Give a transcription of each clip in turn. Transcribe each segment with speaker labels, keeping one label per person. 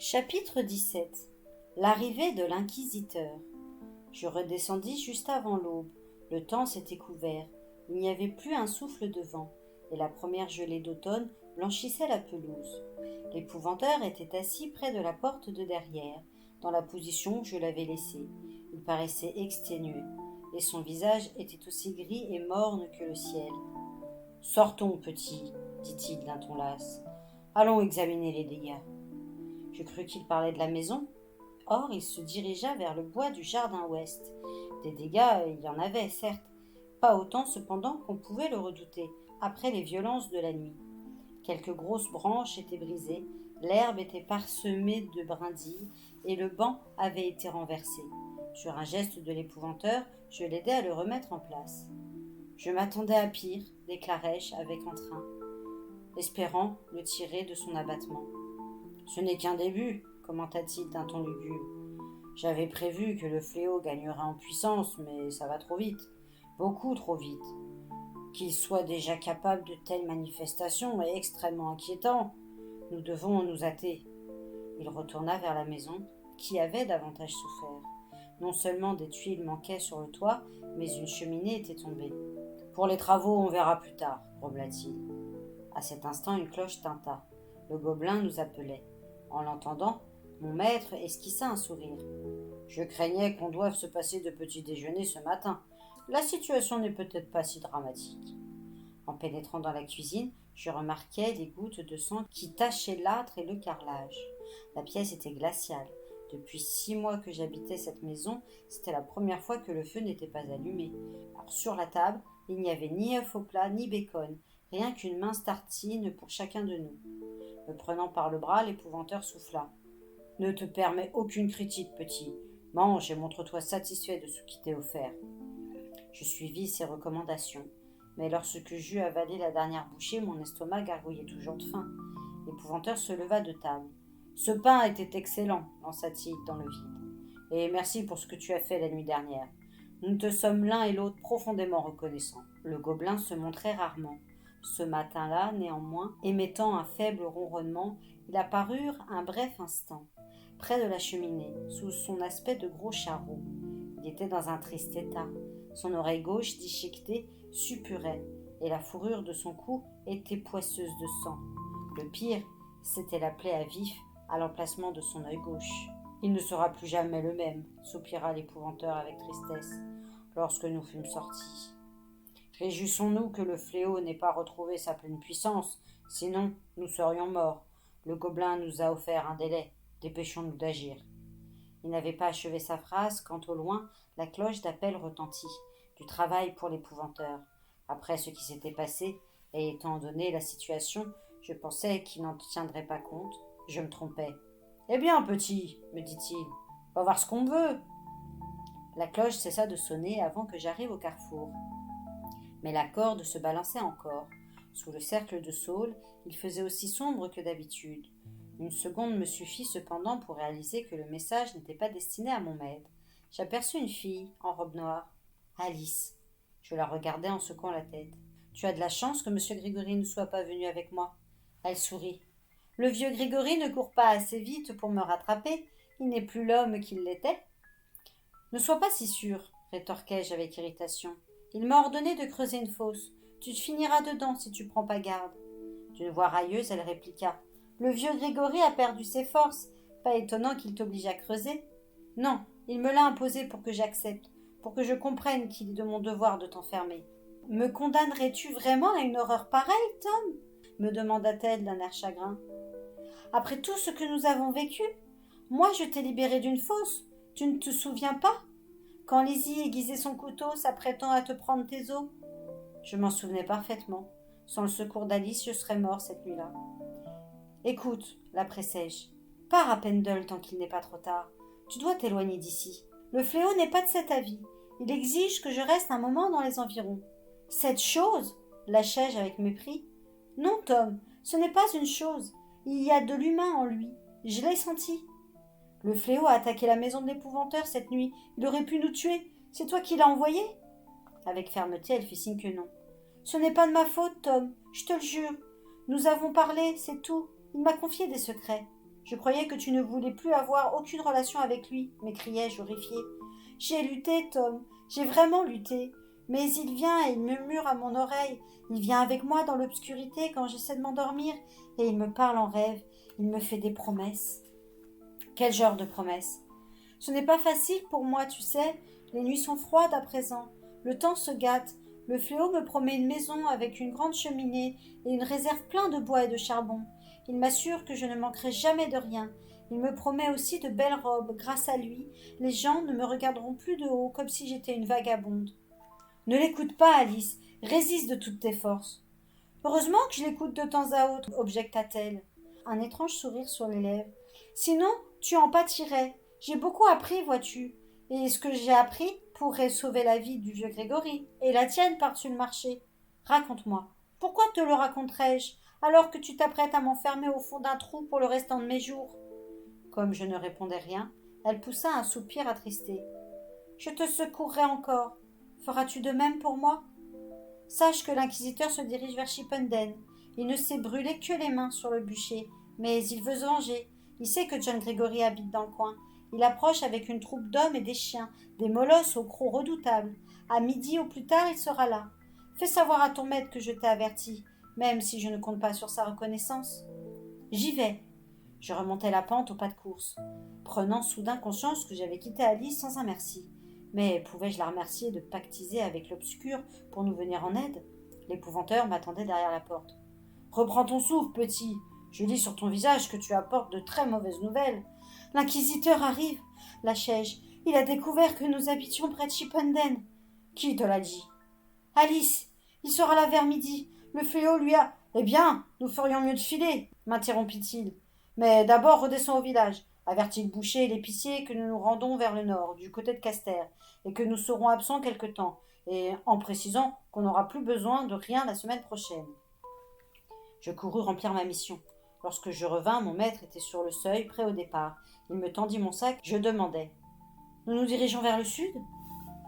Speaker 1: Chapitre 17. L'arrivée de l'inquisiteur. Je redescendis juste avant l'aube. Le temps s'était couvert. Il n'y avait plus un souffle de vent, et la première gelée d'automne blanchissait la pelouse. L'épouvanteur était assis près de la porte de derrière, dans la position où je l'avais laissé. Il paraissait exténué, et son visage était aussi gris et morne que le ciel. « Sortons, petit, dit-il d'un ton las. Allons examiner les dégâts. » Je crus qu'il parlait de la maison. Or, il se dirigea vers le bois du jardin ouest. Des dégâts, il y en avait, certes, pas autant cependant qu'on pouvait le redouter, après les violences de la nuit. Quelques grosses branches étaient brisées, l'herbe était parsemée de brindilles, et le banc avait été renversé. Sur un geste de l'épouvanteur, je l'aidai à le remettre en place. Je m'attendais à pire, déclarai-je avec entrain, espérant le tirer de son abattement. « Ce n'est qu'un début, commenta-t-il d'un ton lugubre. J'avais prévu que le fléau gagnerait en puissance, mais ça va trop vite, beaucoup trop vite. Qu'il soit déjà capable de telles manifestations est extrêmement inquiétant. Nous devons nous hâter. » Il retourna vers la maison, qui avait davantage souffert. Non seulement des tuiles manquaient sur le toit, mais une cheminée était tombée. « Pour les travaux, on verra plus tard, » grommela-t-il. À cet instant, une cloche tinta. Le gobelin nous appelait. En l'entendant, mon maître esquissa un sourire. « Je craignais qu'on doive se passer de petit déjeuner ce matin. La situation n'est peut-être pas si dramatique. » En pénétrant dans la cuisine, je remarquai des gouttes de sang qui tachaient l'âtre et le carrelage. La pièce était glaciale. Depuis 6 mois que j'habitais cette maison, c'était la première fois que le feu n'était pas allumé. Alors, sur la table, il n'y avait ni œuf au plat, ni bacon, rien qu'une mince tartine pour chacun de nous. Me prenant par le bras, l'épouvanteur souffla. « Ne te permets aucune critique, petit. Mange et montre-toi satisfait de ce qui t'est offert. » Je suivis ses recommandations, mais lorsque j'eus avalé la dernière bouchée, mon estomac gargouillait toujours de faim. L'épouvanteur se leva de table. « Ce pain était excellent, lança-t-il dans le vide. Et merci pour ce que tu as fait la nuit dernière. Nous te sommes l'un et l'autre profondément reconnaissants. » Le gobelin se montrait rarement. Ce matin-là, néanmoins, émettant un faible ronronnement, il apparut un bref instant, près de la cheminée, sous son aspect de gros charreau. Il était dans un triste état. Son oreille gauche, déchiquetée, suppurait, et la fourrure de son cou était poisseuse de sang. Le pire, c'était la plaie à vif à l'emplacement de son œil gauche. « Il ne sera plus jamais le même, » soupira l'épouvanteur avec tristesse, lorsque nous fûmes sortis. « Réjouissons-nous que le fléau n'ait pas retrouvé sa pleine puissance, sinon nous serions morts. Le gobelin nous a offert un délai. Dépêchons-nous d'agir. » Il n'avait pas achevé sa phrase quand au loin la cloche d'appel retentit. Du travail pour l'épouvanteur. Après ce qui s'était passé, et étant donné la situation, je pensais qu'il n'en tiendrait pas compte. Je me trompais. « Eh bien, petit, me dit-il, on va voir ce qu'on veut. » La cloche cessa de sonner avant que j'arrive au carrefour. Mais la corde se balançait encore. Sous le cercle de saules, il faisait aussi sombre que d'habitude. Une seconde me suffit cependant pour réaliser que le message n'était pas destiné à mon maître. J'aperçus une fille en robe noire. Alice. Je la regardai en secouant la tête. « Tu as de la chance que M. Grégory ne soit pas venu avec moi. » Elle sourit. « Le vieux Grégory ne court pas assez vite pour me rattraper. Il n'est plus l'homme qu'il l'était. » « Ne sois pas si sûr, rétorquai-je avec irritation. Il m'a ordonné de creuser une fosse. Tu te finiras dedans si tu prends pas garde. » D'une voix railleuse, elle répliqua. « Le vieux Grégory a perdu ses forces. Pas étonnant qu'il t'oblige à creuser. Non, il me l'a imposé pour que j'accepte, pour que je comprenne qu'il est de mon devoir de t'enfermer. »« Me condamnerais-tu vraiment à une horreur pareille, Tom ?» me demanda-t-elle d'un air chagrin. « Après tout ce que nous avons vécu, moi je t'ai libéré d'une fosse. Tu ne te souviens pas ? Quand Lizzie aiguisait son couteau, s'apprêtant à te prendre tes os. » Je m'en souvenais parfaitement. Sans le secours d'Alice, je serais mort cette nuit-là. « Écoute, la pressai-je, pars à Pendle tant qu'il n'est pas trop tard. Tu dois t'éloigner d'ici. Le fléau n'est pas de cet avis. Il exige que je reste un moment dans les environs. »« Cette chose » lâchai-je avec mépris. « Non, Tom, ce n'est pas une chose. Il y a de l'humain en lui. Je l'ai senti. » « Le fléau a attaqué la maison de l'épouvanteur cette nuit. Il aurait pu nous tuer. C'est toi qui l'as envoyé ?» Avec fermeté, elle fit signe que non. « Ce n'est pas de ma faute, Tom, je te le jure. Nous avons parlé, c'est tout. Il m'a confié des secrets. » Je croyais que tu ne voulais plus avoir aucune relation avec lui, m'écriai-je horrifiée. J'ai lutté, Tom, j'ai vraiment lutté. Mais il vient et il murmure à mon oreille. Il vient avec moi dans l'obscurité quand j'essaie de m'endormir et il me parle en rêve. Il me fait des promesses. Quel genre de promesses? Ce n'est pas facile pour moi, tu sais. Les nuits sont froides à présent. Le temps se gâte. Le fléau me promet une maison avec une grande cheminée et une réserve pleine de bois et de charbon. Il m'assure que je ne manquerai jamais de rien. Il me promet aussi de belles robes. Grâce à lui, les gens ne me regarderont plus de haut comme si j'étais une vagabonde. Ne l'écoute pas, Alice. Résiste de toutes tes forces. Heureusement que je l'écoute de temps à autre, objecta-t-elle, un étrange sourire sur les lèvres. Sinon, tu en pâtirais. J'ai beaucoup appris, vois-tu. Et ce que j'ai appris pourrait sauver la vie du vieux Grégory et la tienne par-dessus le marché. Raconte-moi. Pourquoi te le raconterais-je alors que tu t'apprêtes à m'enfermer au fond d'un trou pour le restant de mes jours? Comme je ne répondais rien, elle poussa un soupir attristé. Je te secourrai encore. Feras-tu de même pour moi? Sache que l'inquisiteur se dirige vers Chippenden. Il ne s'est brûlé que les mains sur le bûcher, mais il veut se venger. Il sait que John Gregory habite dans le coin. Il approche avec une troupe d'hommes et des chiens, des molosses au croc redoutable. À midi au plus tard, il sera là. Fais savoir à ton maître que je t'ai averti, même si je ne compte pas sur sa reconnaissance. J'y vais. Je remontai la pente au pas de course, prenant soudain conscience que j'avais quitté Alice sans un merci. Mais pouvais-je la remercier de pactiser avec l'obscur pour nous venir en aide? L'épouvanteur m'attendait derrière la porte. Reprends ton souffle, petit. Je lis sur ton visage que tu apportes de très mauvaises nouvelles. L'inquisiteur arrive, lâchai-je. Il a découvert que nous habitions près de Chippenden. Qui te l'a dit? Alice, il sera là vers midi. Le fléau lui a. Eh bien, nous ferions mieux de filer, m'interrompit-il. Mais d'abord redescends au village. Avertis le boucher et l'épicier que nous nous rendons vers le nord, du côté de Caster, et que nous serons absents quelque temps, et en précisant qu'on n'aura plus besoin de rien la semaine prochaine. Je courus remplir ma mission. Lorsque je revins, mon maître était sur le seuil, prêt au départ. Il me tendit mon sac. Je demandai. Nous nous dirigeons vers le sud?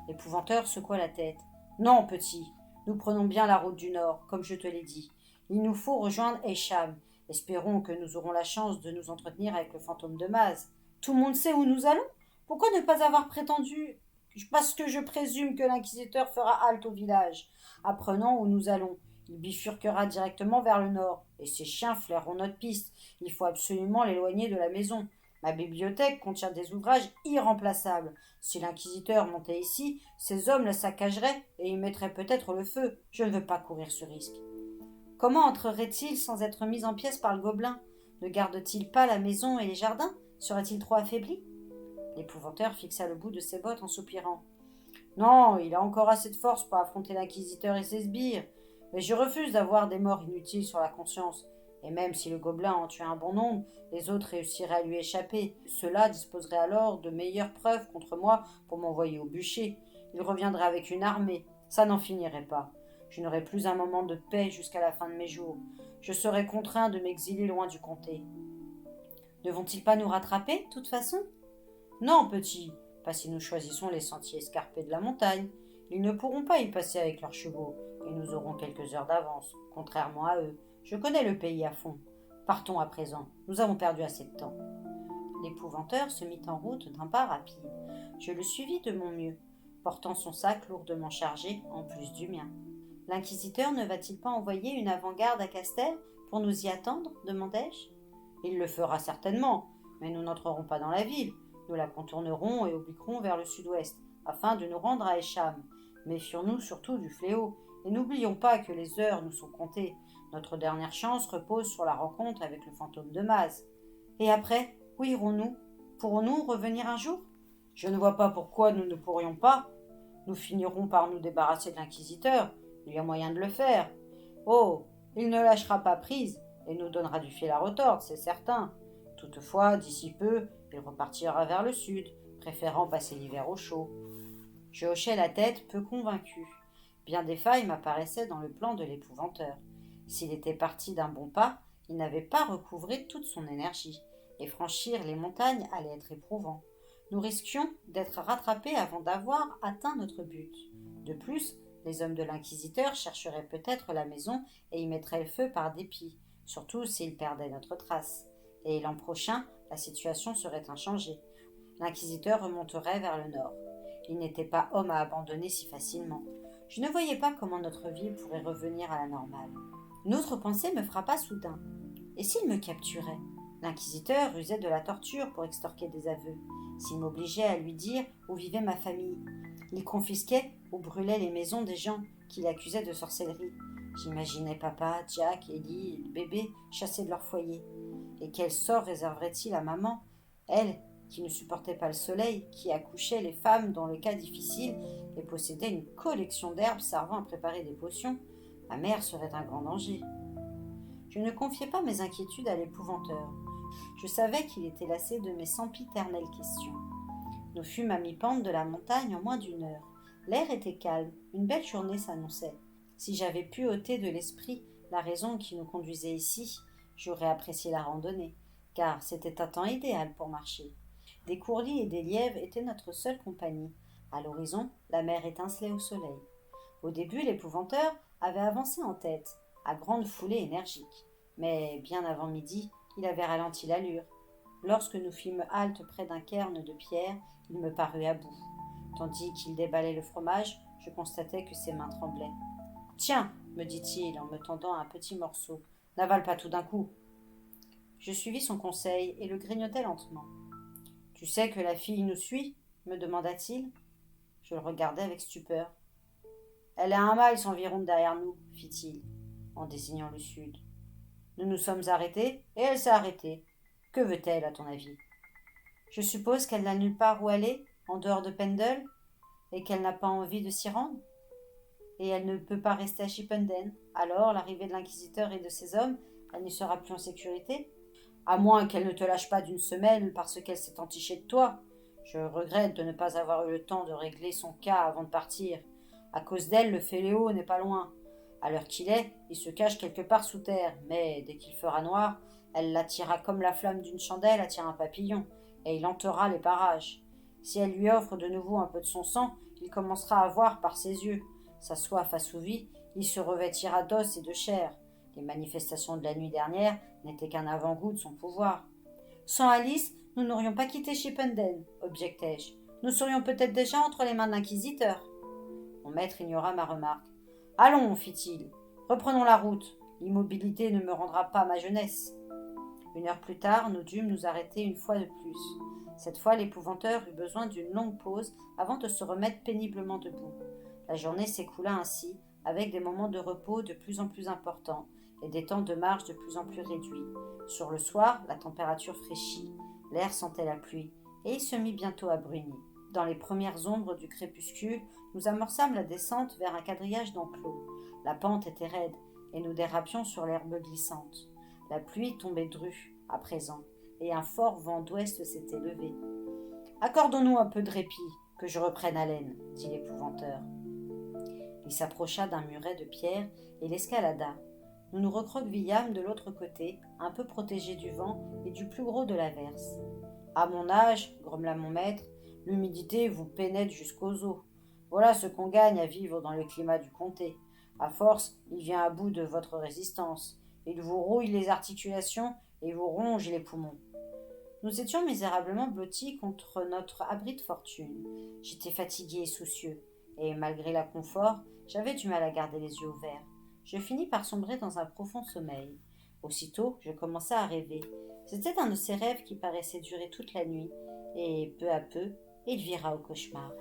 Speaker 1: L'épouvanteur secoua la tête. Non, petit. Nous prenons bien la route du nord, comme je te l'ai dit. Il nous faut rejoindre Eysham. Espérons que nous aurons la chance de nous entretenir avec le fantôme de Maz. Tout le monde sait où nous allons? Pourquoi ne pas avoir prétendu? Parce que je présume que l'inquisiteur fera halte au village. Apprenant où nous allons, il bifurquera directement vers le nord, et ses chiens flaireront notre piste. Il faut absolument l'éloigner de la maison. Ma bibliothèque contient des ouvrages irremplaçables. Si l'inquisiteur montait ici, ses hommes la saccageraient et y mettraient peut-être le feu. Je ne veux pas courir ce risque. Comment entrerait-il sans être mis en pièces par le gobelin? Ne garde-t-il pas la maison et les jardins? Serait-il trop affaibli? L'épouvanteur fixa le bout de ses bottes en soupirant. Non, il a encore assez de force pour affronter l'inquisiteur et ses sbires. Mais je refuse d'avoir des morts inutiles sur la conscience. Et même si le gobelin en tuait un bon nombre, les autres réussiraient à lui échapper. Ceux-là disposeraient alors de meilleures preuves contre moi pour m'envoyer au bûcher. Il reviendrait avec une armée. Ça n'en finirait pas. Je n'aurai plus un moment de paix jusqu'à la fin de mes jours. Je serai contraint de m'exiler loin du comté. Ne vont-ils pas nous rattraper, de toute façon? Non, petit, pas si nous choisissons les sentiers escarpés de la montagne. Ils ne pourront pas y passer avec leurs chevaux, et nous aurons quelques heures d'avance, contrairement à eux. Je connais le pays à fond. Partons à présent, nous avons perdu assez de temps. L'épouvanteur se mit en route d'un pas rapide. Je le suivis de mon mieux, portant son sac lourdement chargé, en plus du mien. L'inquisiteur ne va-t-il pas envoyer une avant-garde à Castel pour nous y attendre? Demandai-je. Il le fera certainement, mais nous n'entrerons pas dans la ville. Nous la contournerons et obliquerons vers le sud-ouest, afin de nous rendre à Eysham. Méfions-nous surtout du fléau, et n'oublions pas que les heures nous sont comptées. Notre dernière chance repose sur la rencontre avec le fantôme de Maz. Et après, où irons-nous? Pourrons-nous revenir un jour? Je ne vois pas pourquoi nous ne pourrions pas. Nous finirons par nous débarrasser de l'inquisiteur. Il y a moyen de le faire. Oh, il ne lâchera pas prise et nous donnera du fil à retordre, c'est certain. Toutefois, d'ici peu, il repartira vers le sud, préférant passer l'hiver au chaud. Je hochai la tête, peu convaincu. Bien des failles m'apparaissaient dans le plan de l'épouvanteur. S'il était parti d'un bon pas, il n'avait pas recouvré toute son énergie, et franchir les montagnes allait être éprouvant. Nous risquions d'être rattrapés avant d'avoir atteint notre but. De plus, les hommes de l'inquisiteur chercheraient peut-être la maison et y mettraient le feu par dépit, surtout s'ils perdaient notre trace. Et l'an prochain, la situation serait inchangée. L'inquisiteur remonterait vers le nord. Il n'était pas homme à abandonner si facilement. Je ne voyais pas comment notre vie pourrait revenir à la normale. Une autre pensée me frappa soudain. Et s'il me capturait? L'inquisiteur usait de la torture pour extorquer des aveux. S'il m'obligeait à lui dire où vivait ma famille. Il confisquait ou brûlait les maisons des gens qu'il accusait de sorcellerie. J'imaginais papa, Jack, Ellie et le bébé chassés de leur foyer. Et quel sort réserverait-il à maman, elle qui ne supportait pas le soleil, qui accouchait les femmes dans le cas difficile et possédait une collection d'herbes servant à préparer des potions? Ma mère serait un grand danger. Je ne confiais pas mes inquiétudes à l'épouvanteur. Je savais qu'il était lassé de mes sempiternelles questions. Nous fûmes à mi-pente de la montagne en moins d'une heure. L'air était calme, une belle journée s'annonçait. Si j'avais pu ôter de l'esprit la raison qui nous conduisait ici, j'aurais apprécié la randonnée, car c'était un temps idéal pour marcher. Des courlis et des lièvres étaient notre seule compagnie. À l'horizon, la mer étincelait au soleil. Au début, l'épouvanteur avait avancé en tête, à grande foulée énergique. Mais bien avant midi, il avait ralenti l'allure. Lorsque nous fîmes halte près d'un cairn de pierre, il me parut à bout. Tandis qu'il déballait le fromage, je constatai que ses mains tremblaient. « Tiens, me dit-il en me tendant un petit morceau, n'avale pas tout d'un coup. » Je suivis son conseil et le grignotai lentement. « Tu sais que la fille nous suit ?» me demanda-t-il. Je le regardai avec stupeur. « Elle a un mile environ derrière nous, fit-il, en désignant le sud. Nous nous sommes arrêtés et elle s'est arrêtée. Que veut-elle, à ton avis? Je suppose qu'elle n'a nulle part où aller, en dehors de Pendle, et qu'elle n'a pas envie de s'y rendre. Et elle ne peut pas rester à Chipenden. Alors, l'arrivée de l'inquisiteur et de ses hommes, elle ne sera plus en sécurité. À moins qu'elle ne te lâche pas d'une semelle parce qu'elle s'est entichée de toi. Je regrette de ne pas avoir eu le temps de régler son cas avant de partir. À cause d'elle, le Féléo n'est pas loin. À l'heure qu'il est, il se cache quelque part sous terre, mais dès qu'il fera noir, elle l'attirera comme la flamme d'une chandelle attire un papillon, et il hantera les parages. Si elle lui offre de nouveau un peu de son sang, il commencera à voir par ses yeux. Sa soif assouvie, il se revêtira d'os et de chair. Les manifestations de la nuit dernière n'étaient qu'un avant-goût de son pouvoir. Sans Alice, nous n'aurions pas quitté Chipenden, objectai-je. Nous serions peut-être déjà entre les mains de l'inquisiteur. Mon maître ignora ma remarque. Allons, fit-il, reprenons la route. L'immobilité ne me rendra pas ma jeunesse. Une heure plus tard, nous dûmes nous arrêter une fois de plus. Cette fois, l'épouvanteur eut besoin d'une longue pause avant de se remettre péniblement debout. La journée s'écoula ainsi, avec des moments de repos de plus en plus importants et des temps de marche de plus en plus réduits. Sur le soir, la température fraîchit, l'air sentait la pluie, et il se mit bientôt à brunir. Dans les premières ombres du crépuscule, nous amorçâmes la descente vers un quadrillage d'enclos. La pente était raide, et nous dérapions sur l'herbe glissante. La pluie tombait drue, à présent, et un fort vent d'ouest s'était levé. « Accordons-nous un peu de répit, que je reprenne haleine, » dit l'épouvanteur. Il s'approcha d'un muret de pierre et l'escalada. Nous nous recroquevillâmes de l'autre côté, un peu protégés du vent et du plus gros de l'averse. « À mon âge, grommela mon maître, l'humidité vous pénètre jusqu'aux os. Voilà ce qu'on gagne à vivre dans le climat du comté. À force, il vient à bout de votre résistance. Il vous rouille les articulations et vous ronge les poumons. » Nous étions misérablement blottis contre notre abri de fortune. J'étais fatigué et soucieux, et malgré la confort, j'avais du mal à garder les yeux ouverts. Je finis par sombrer dans un profond sommeil. Aussitôt, je commençai à rêver. C'était un de ces rêves qui paraissait durer toute la nuit, et peu à peu, il vira au cauchemar.